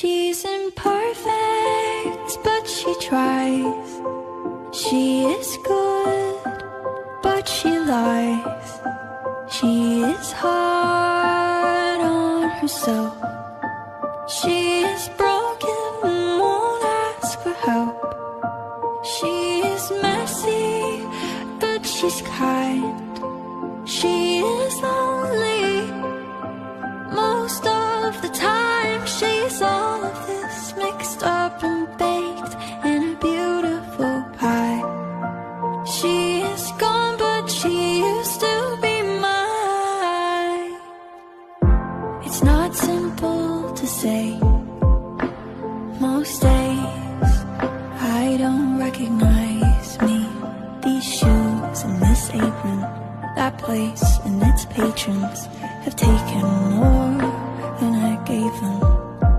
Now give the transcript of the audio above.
She's imperfect, but she tries. She is good, but she lies. She is hard on herself. She is broken, won't ask for help. She is messy, but she's kind. She is lonely most of the time. She's all of this mixed up and baked in a beautiful pie. She is gone, but she used to be mine. It's not simple to say. Most days I don't recognize me. These shoes and this apron, that place and its patrons.